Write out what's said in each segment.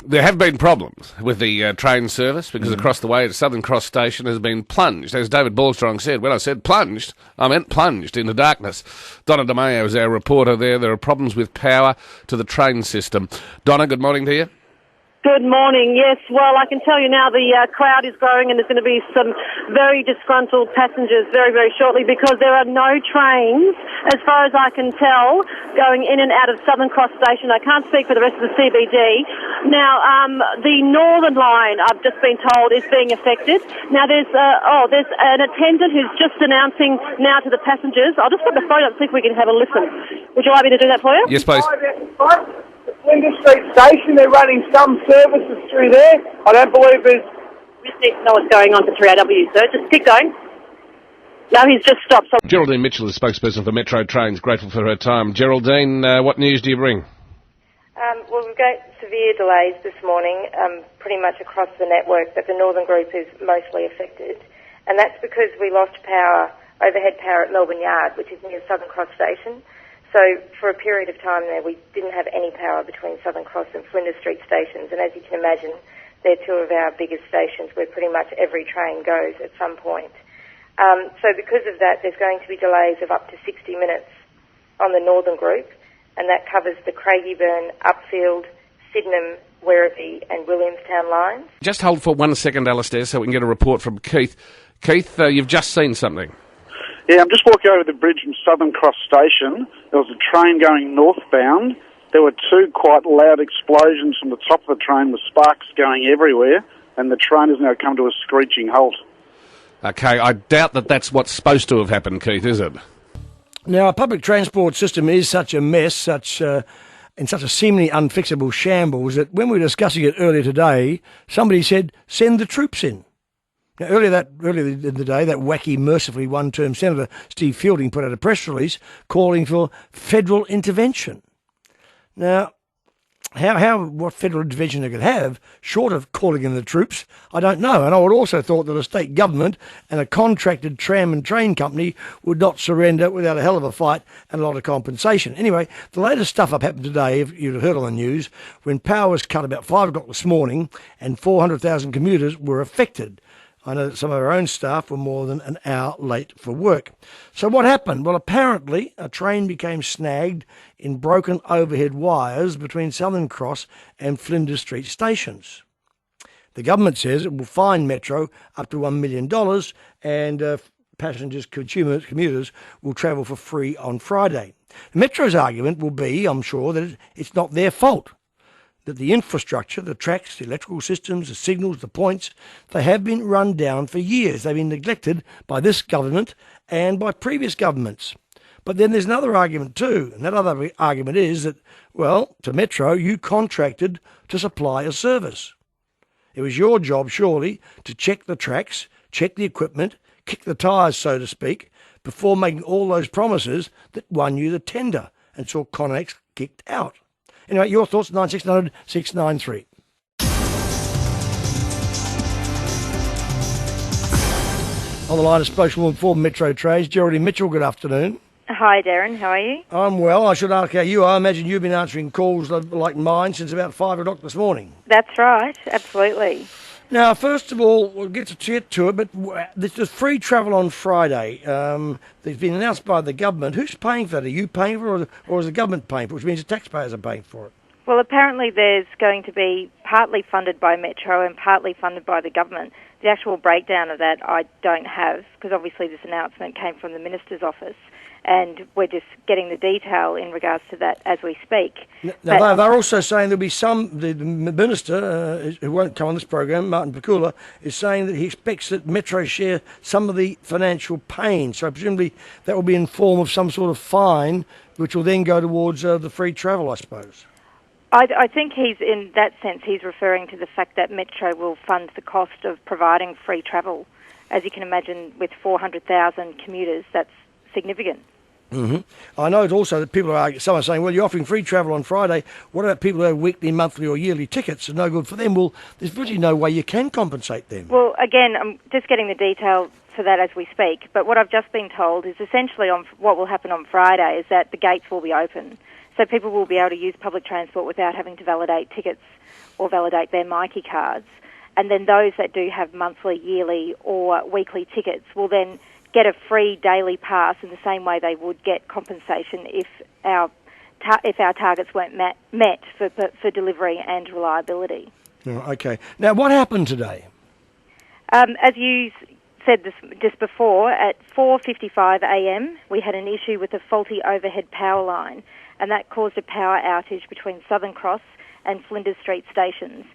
There have been problems with the train service because across the way, Southern Cross Station has been plunged. As David Ballstrong said, when I said plunged, I meant plunged into darkness. Donna DeMayo is our reporter there. There are problems with power to the train system. Donna, good morning to you. Good morning. Yes, well, I can tell you now the crowd is growing and there's going to be some very disgruntled passengers very, very shortly because there are no trains, as far as I can tell, going in and out of Southern Cross Station. I can't speak for the rest of the CBD. Now, the Northern Line, I've just been told, is being affected. Now, there's an attendant who's just announcing now to the passengers. I'll just put the phone up and see if we can have a listen. Would you like me to do that for you? Yes, please. Flinders Street Station, they're running some services through there. I don't believe there's... We just need to know what's going on for 3AW, sir. Just keep going. No, he's just stopped. So Geraldine Mitchell, the spokesperson for Metro Trains, grateful for her time. Geraldine, what news do you bring? Well, we've got severe delays this morning, pretty much across the network, but the Northern Group is mostly affected. And that's because we lost power, overhead power at Melbourne Yard, which is near Southern Cross Station. So for a period of time there, we didn't have any power between Southern Cross and Flinders Street stations. And as you can imagine, they're two of our biggest stations where pretty much every train goes at some point. So because of that, there's going to be delays of up to 60 minutes on the Northern Group, and that covers the Craigieburn, Upfield, Sydenham, Werribee and Williamstown lines. Just hold for 1 second, Alistair, so we can get a report from Keith. Keith, you've just seen something. Yeah, I'm just walking over the bridge from Southern Cross Station. There was a train going northbound. There were two quite loud explosions from the top of the train with sparks going everywhere, and the train has now come to a screeching halt. Okay, I doubt that that's what's supposed to have happened, Keith, is it? Now, our public transport system is such a mess, in such a seemingly unfixable shambles, that when we were discussing it earlier today, somebody said, send the troops in. Now, earlier in the day, that wacky, mercifully one-term Senator Steve Fielding put out a press release calling for federal intervention. Now, what federal intervention they could have, short of calling in the troops, I don't know. And I would also thought that a state government and a contracted tram and train company would not surrender without a hell of a fight and a lot of compensation. Anyway, the latest stuff up happened today, if you'd heard on the news, when power was cut about 5 o'clock this morning and 400,000 commuters were affected. I know that some of our own staff were more than an hour late for work. So what happened? Well, apparently a train became snagged in broken overhead wires between Southern Cross and Flinders Street stations. The government says it will fine Metro up to $1 million and passengers, commuters will travel for free on Friday. Metro's argument will be, I'm sure, that it's not their fault. That the infrastructure, the tracks, the electrical systems, the signals, the points, they have been run down for years. They've been neglected by this government and by previous governments. But then there's another argument too, and that other argument is that, well, to Metro, you contracted to supply a service. It was your job, surely, to check the tracks, check the equipment, kick the tyres, so to speak, before making all those promises that won you the tender and saw Connex kicked out. Anyway, your thoughts, 9600 693. On the line of spokeswoman for Metro Trains, Geraldine Mitchell, good afternoon. Hi, Darren. How are you? I'm well. I should ask how you are. I imagine you've been answering calls like mine since about 5 o'clock this morning. That's right. Absolutely. Now, first of all, we'll get to it, but this is free travel on Friday. It's been announced by the government. Who's paying for that? Are you paying for it, or is the government paying for it, which means the taxpayers are paying for it? Well, apparently there's going to be partly funded by Metro and partly funded by the government. The actual breakdown of that I don't have, because obviously this announcement came from the Minister's office, and we're just getting the detail in regards to that as we speak. Now, they're also saying there'll be the Minister, who won't come on this program, Martin Pakula, is saying that he expects that Metro share some of the financial pain. So presumably that will be in form of some sort of fine, which will then go towards the free travel, I suppose. I think in that sense, he's referring to the fact that Metro will fund the cost of providing free travel. As you can imagine, with 400,000 commuters, that's significant. Mm-hmm. I know it's also that some are saying, well, you're offering free travel on Friday. What about people who have weekly, monthly or yearly tickets? It's no good for them. Well, there's really no way you can compensate them. Well, again, I'm just getting the detail for that as we speak. But what I've just been told is essentially what will happen on Friday is that the gates will be open. So people will be able to use public transport without having to validate tickets or validate their Myki cards. And then those that do have monthly, yearly or weekly tickets will then get a free daily pass in the same way they would get compensation if our targets weren't met for delivery and reliability. Oh, okay. Now, what happened today? As you said just before, at 4:55 a.m. we had an issue with a faulty overhead power line, and that caused a power outage between Southern Cross and Flinders Street stations.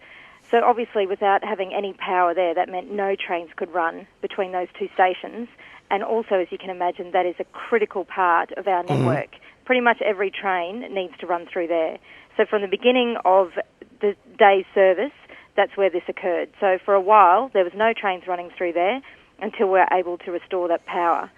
So obviously without having any power there, that meant no trains could run between those two stations. And also, as you can imagine, that is a critical part of our network. Pretty much every train needs to run through there. So from the beginning of the day's service, that's where this occurred. So for a while, there was no trains running through there until we were able to restore that power.